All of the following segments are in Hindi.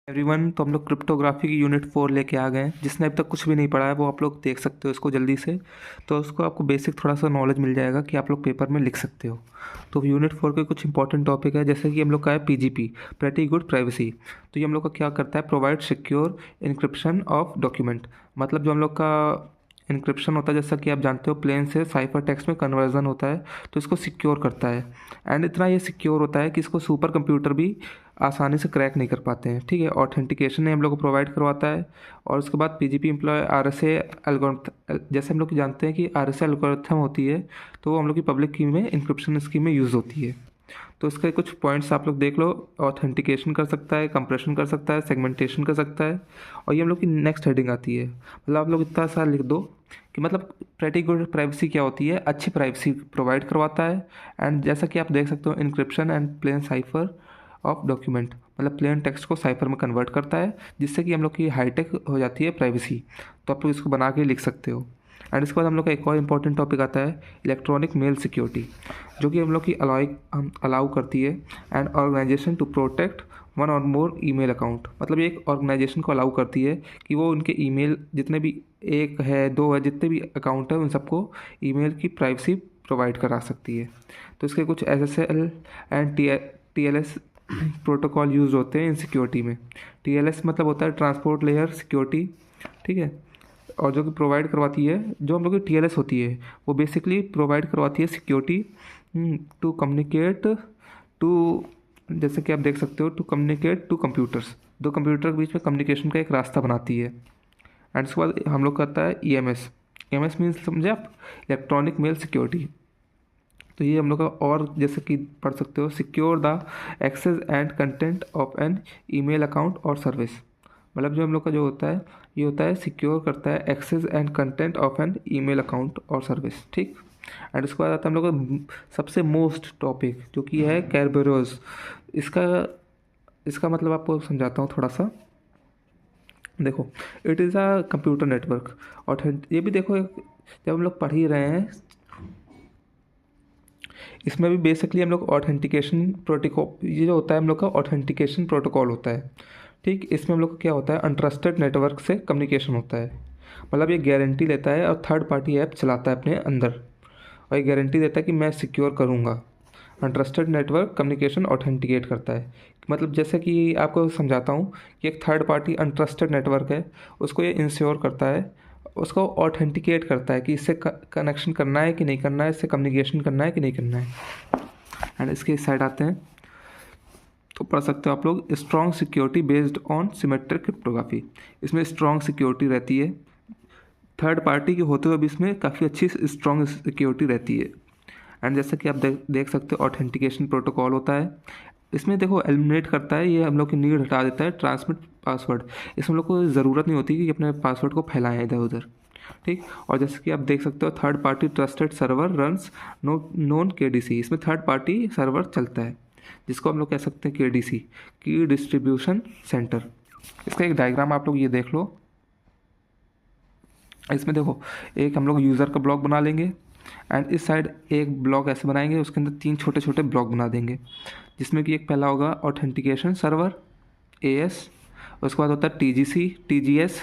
एवरीवन, तो हम लोग क्रिप्टोग्राफी की यूनिट 4 लेके आ गए हैं। जिसने अभी तक कुछ भी नहीं पढ़ा है वो आप लोग देख सकते हो इसको जल्दी से। तो उसको आपको बेसिक थोड़ा सा नॉलेज मिल जाएगा कि आप लोग पेपर में लिख सकते हो। तो यूनिट 4 के कुछ इंपॉर्टेंट टॉपिक है, जैसे कि हम लोग का है पीजीपी, प्रेटी गुड प्राइवेसी। तो ये हम लोग का क्या करता है, provide secure encryption of document. मतलब जो हम लोग का इनक्रिप्शन होता है, जैसा कि आप जानते हो प्लेन से साइफर टेक्स्ट में कन्वर्जन होता है, तो इसको सिक्योर करता है। एंड इतना ये सिक्योर होता है कि इसको सुपर कंप्यूटर भी आसानी से क्रैक नहीं कर पाते हैं। ठीक है, ऑथेंटिकेशन हम लोग को प्रोवाइड करवाता है। और उसके बाद पीजीपी एम्प्लॉय आरएसए एल्गोरिथम, जैसे हम लोग जानते हैं कि आरएसए एल्गोरिथम होती है, तो वो हम लोग की पब्लिक की में इंक्रिप्शन स्कीम में यूज़ होती है। तो इसके कुछ पॉइंट्स आप लोग देख लो। ऑथेंटिकेशन कर सकता है, कंप्रेशन कर सकता है, सेगमेंटेशन कर सकता है। और ये हम लोग की नेक्स्ट हेडिंग आती है। मतलब आप लोग इतना सा लिख दो कि मतलब प्रेटी गुड प्राइवेसी क्या होती है, अच्छी प्राइवेसी प्रोवाइड करवाता है। एंड जैसा कि आप देख सकते हो, encryption and plain cipher of document, मतलब प्लेन टेक्स्ट को साइफर में कन्वर्ट करता है, जिससे कि हम लोग की हाईटेक हो जाती है प्राइवेसी। तो आप लोग इसको बना के लिख सकते हो। एंड इसके बाद हम लोग का एक और इंपॉर्टेंट टॉपिक आता है, इलेक्ट्रॉनिक मेल सिक्योरिटी, जो कि हम लोग की अलाउ करती है and organisation to protect one or more email account. मतलब ये एक ऑर्गेनाइजेशन को अलाउ करती है कि वो उनके ईमेल जितने भी, एक है दो है, जितने भी अकाउंट है उन सबको ईमेल की प्राइवेसी प्रोवाइड करा सकती है। तो इसके कुछ SSL and TLS protocol use होते हैं इन सिक्योरिटी में। टीएलएस मतलब होता है ट्रांसपोर्ट लेयर सिक्योरिटी, ठीक है। और जो कि प्रोवाइड करवाती है, जो हम लोग की टीएलएस होती है, वो बेसिकली प्रोवाइड करवाती है सिक्योरिटी टू कम्युनिकेट टू, जैसे कि आप देख सकते हो, टू कम्युनिकेट टू कंप्यूटर्स। दो कंप्यूटर के बीच में कम्युनिकेशन का एक रास्ता बनाती है। एंड उसके बाद हम लोग करता है ईएमएस। ईएमएस मीन्स समझे आप, इलेक्ट्रॉनिक मेल सिक्योरिटी। तो ये हम लोग का, और जैसे कि पढ़ सकते हो, secure the access and content of an email account or service. मतलब जो हम लोग का जो होता है, ये होता है सिक्योर करता है access and content of an email account or service, ठीक। एंड उसके बाद आता है हम लोग का सबसे मोस्ट टॉपिक, जो कि है कैरबेरोज। इसका इसका मतलब आपको समझाता हूँ थोड़ा सा। देखो, it is a computer network. और ये भी देखो, जब हम लोग पढ़ ही रहे हैं, इसमें भी बेसिकली हम लोग ऑथेंटिकेशन प्रोटोकॉल, ये जो होता है हम लोग का ऑथेंटिकेशन प्रोटोकॉल होता है, ठीक। इसमें हम लोग का क्या होता है, अनट्रस्टेड नेटवर्क से कम्युनिकेशन होता है। मतलब ये गारंटी लेता है और थर्ड पार्टी ऐप चलाता है अपने अंदर, और ये गारंटी देता है कि मैं सिक्योर करूँगा। अनट्रस्टेड नेटवर्क कम्युनिकेशन ऑथेंटिकेट करता है। मतलब जैसे कि आपको समझाता हूँ कि एक थर्ड पार्टी अनट्रस्टेड नेटवर्क है, उसको ये इंश्योर करता है, उसको ऑथेंटिकेट करता है कि इससे कनेक्शन करना है कि नहीं करना है, इससे कम्युनिकेशन करना है कि नहीं करना है। एंड इसके इस साइड आते हैं, तो पढ़ सकते हो आप लोग, strong security based on symmetric cryptography. इसमें स्ट्रॉन्ग सिक्योरिटी रहती है, थर्ड पार्टी के होते हुए भी इसमें काफ़ी अच्छी स्ट्रॉन्ग सिक्योरिटी रहती है। एंड जैसा कि आप देख सकते हो, ऑथेंटिकेशन प्रोटोकॉल होता है। इसमें देखो एलिमिनेट करता है, ये हम लोग की नीड हटा देता है, ट्रांसमिट पासवर्ड। इसमें हम लोग को ज़रूरत नहीं होती कि अपने पासवर्ड को फैलाएं इधर उधर, ठीक। और जैसे कि आप देख सकते हो, third party trusted server runs known KDC. इसमें थर्ड पार्टी सर्वर चलता है, जिसको हम लोग कह सकते हैं केडीसी, की डिस्ट्रीब्यूशन सेंटर। इसका एक डायग्राम आप लोग ये देख लो। इसमें देखो, एक हम लोग यूज़र का ब्लॉक बना लेंगे, एंड इस साइड एक ब्लॉक ऐसे बनाएंगे, उसके अंदर 3 छोटे छोटे ब्लॉक बना देंगे, जिसमें कि एक पहला होगा ऑथेंटिकेशन सर्वर एएस, उसके बाद होता है TGC TGS,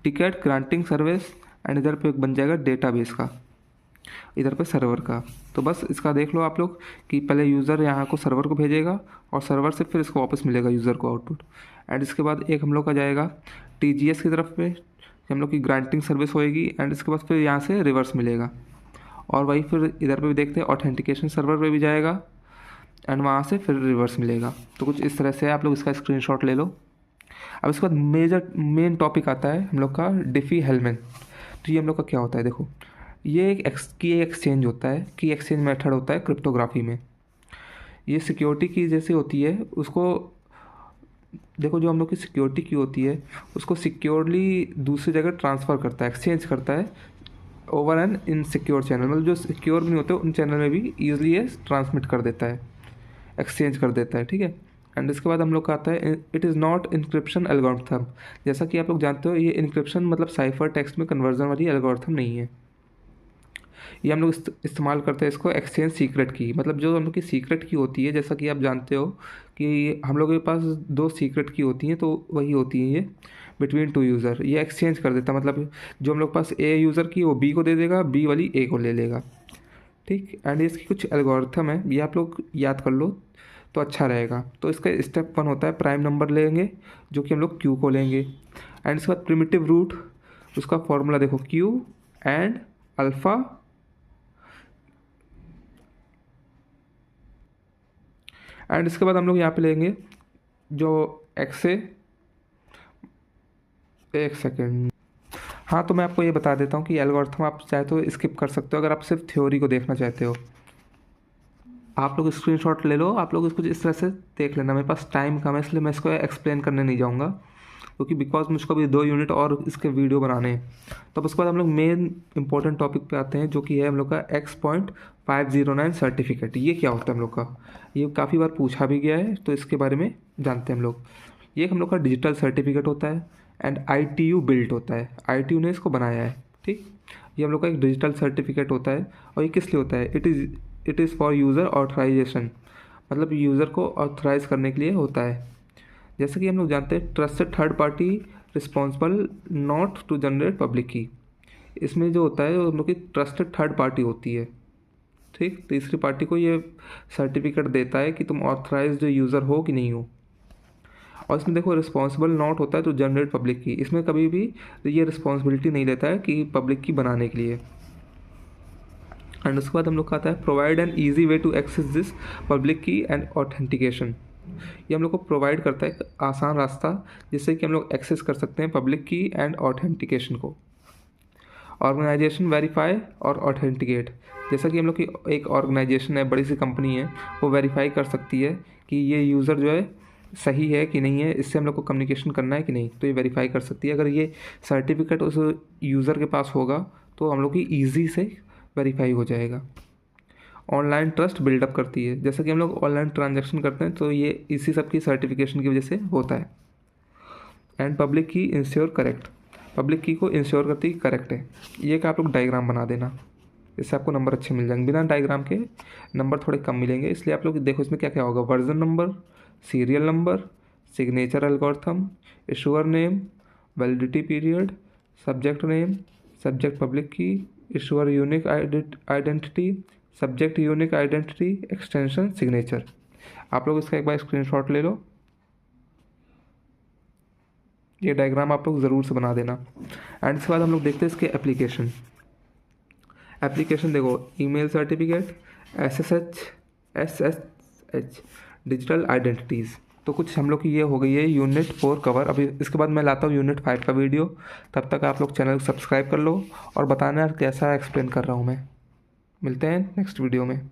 ticket granting service. And इधर पे एक बन जाएगा डेटाबेस का, इधर पे सर्वर का। तो बस इसका देख लो आप लोग कि पहले यूज़र यहाँ को सर्वर को भेजेगा, और सर्वर से फिर इसको वापस मिलेगा यूज़र को आउटपुट। एंड इसके बाद एक हम लोग का जाएगा टीजीएस की तरफ पे, हम लोग की ग्रांटिंग सर्विस होएगी। एंड इसके बाद फिर यहाँ से रिवर्स मिलेगा, और वही फिर इधर पे भी देखते हैं, ऑथेंटिकेशन सर्वर पे भी जाएगा, एंड वहाँ से फिर रिवर्स मिलेगा। तो कुछ इस तरह से आप लोग इसका स्क्रीनशॉट ले लो। अब इसके बाद मेन टॉपिक आता है हम लोग का डिफी-हेलमैन। तो ये हम लोग का क्या होता है, देखो, ये एक की एक्सचेंज होता है, की एक्सचेंज मेथड होता है क्रिप्टोग्राफी में। ये सिक्योरिटी की जैसे होती है, उसको देखो, जो हम लोग की सिक्योरिटी की होती है, उसको सिक्योरली दूसरी जगह ट्रांसफ़र करता है, एक्सचेंज करता है ओवर एन इनसिक्योर चैनल। मतलब जो सिक्योर भी नहीं होते उन चैनल में भी ईजिली ये ट्रांसमिट कर देता है, एक्सचेंज कर देता है, ठीक है। एंड इसके बाद हम लोग का आता है, it is not encryption algorithm. जैसा कि आप लोग जानते हो, ये इनक्रिप्शन मतलब साइफर टेक्स्ट में कन्वर्जन वाली एल्गोरिथम नहीं है। ये हम लोग इस्तेमाल करते हैं इसको एक्सचेंज सीक्रेट की, मतलब जो हम लोग की सीक्रेट की होती है, जैसा कि आप जानते हो कि हम लोगों के पास 2 सीक्रेट की होती हैं, तो वही होती है ये बिटवीन 2 यूज़र। ये एक्सचेंज कर देता है, मतलब जो हम लोग के पास ए यूज़र की वो बी को दे देगा, बी वाली ए को ले लेगा। ठीक, एंड इसकी कुछ एल्गोरिथम है, ये आप लोग याद कर लो तो अच्छा रहेगा। तो इसका स्टेप 1 होता है प्राइम नंबर लेंगे जो कि हम लोग क्यू को लेंगे, एंड इसके बाद प्रिमिटिव रूट, उसका फॉर्मूला देखो क्यू एंड अल्फ़ा एंड इसके बाद हम लोग यहाँ पे लेंगे जो एक्स ए, एक सेकेंड, हाँ तो मैं आपको ये बता देता हूँ कि एल्गोरिथम आप चाहे तो स्किप कर सकते हो अगर आप सिर्फ थ्योरी को देखना चाहते हो। आप लोग स्क्रीनशॉट ले लो, आप लोग इसको इस तरह से देख लेना। मेरे पास टाइम कम है इसलिए मैं इसको एक्सप्लेन करने नहीं जाऊँगा, क्योंकि बिकॉज मुझको अभी 2 यूनिट और इसके वीडियो बनाने हैं। तो अब उसके बाद हम लोग मेन इंपॉर्टेंट टॉपिक पे आते हैं, जो कि है हम लोग का X.509 सर्टिफिकेट। ये क्या होता है हम लोग का, ये काफ़ी बार पूछा भी गया है, तो इसके बारे में जानते हैं हम लोग। ये हम लोग का डिजिटल सर्टिफिकेट होता है एंड ITU बिल्ट होता है, ITU ने इसको बनाया है। ठीक, ये हम लोग का एक डिजिटल सर्टिफिकेट होता है, और ये किस लिए होता है, it is for user authorisation, मतलब यूज़र को ऑथराइज़ करने के लिए होता है। जैसे कि हम लोग जानते हैं trusted third party responsible not to generate public key, इसमें जो होता है वो हम लोग की ट्रस्टेड थर्ड पार्टी होती है। ठीक, तीसरी पार्टी को ये सर्टिफिकेट देता है कि तुम ऑथराइज्ड यूज़र हो कि नहीं हो। और इसमें देखो रिस्पॉन्सिबल नॉट होता है तो जनरेट पब्लिक की, इसमें कभी भी ये रिस्पॉन्सिबिलिटी नहीं लेता है कि पब्लिक की बनाने के लिए। एंड उसके बाद हम लोग का आता है provide an easy way to access this public key and authentication. ये हम लोग को प्रोवाइड करता है एक आसान रास्ता जिससे कि हम लोग एक्सेस कर सकते हैं पब्लिक की एंड ऑथेंटिकेशन को। ऑर्गेनाइजेशन वेरीफाई और ऑथेंटिकेट, जैसा कि हम लोग की एक ऑर्गेनाइजेशन है, बड़ी सी कंपनी है, वो वेरीफाई कर सकती है कि ये यूज़र जो है सही है कि नहीं है, इससे हम लोग को कम्युनिकेशन करना है कि नहीं, तो ये वेरीफाई कर सकती है। अगर ये सर्टिफिकेट उस यूज़र के पास होगा तो हम लोग की ईजी से वेरीफाई हो जाएगा। ऑनलाइन ट्रस्ट बिल्डअप करती है, जैसा कि हम लोग ऑनलाइन ट्रांजैक्शन करते हैं तो ये इसी सब की सर्टिफिकेशन की वजह से होता है। एंड पब्लिक की इंश्योर करेक्ट, पब्लिक की को इंश्योर करती है करेक्ट है। ये कि आप लोग डायग्राम बना देना, इससे आपको नंबर अच्छे मिल जाएंगे। बिना डायग्राम के नंबर थोड़े कम मिलेंगे, इसलिए आप लोग देखो इसमें क्या क्या होगा, version number, serial number, signature algorithm, issuer name, validity period, subject name, subject public key, issuer unique identity, subject unique identity, extension, signature. आप लोग इसका एक बार स्क्रीनशॉट ले लो, ये डायग्राम आप लोग ज़रूर से बना देना। एंड इसके बाद हम लोग देखते हैं इसके एप्लीकेशन। एप्लीकेशन देखो, email certificate, SSH digital identities. तो कुछ हम लोग की ये हो गई है यूनिट 4 कवर। अभी इसके बाद मैं लाता हूँ यूनिट 5 का वीडियो, तब तक आप लोग चैनल को सब्सक्राइब कर लो और बताना कैसा एक्सप्लेन कर रहा हूँ मैं। मिलते हैं नेक्स्ट वीडियो में।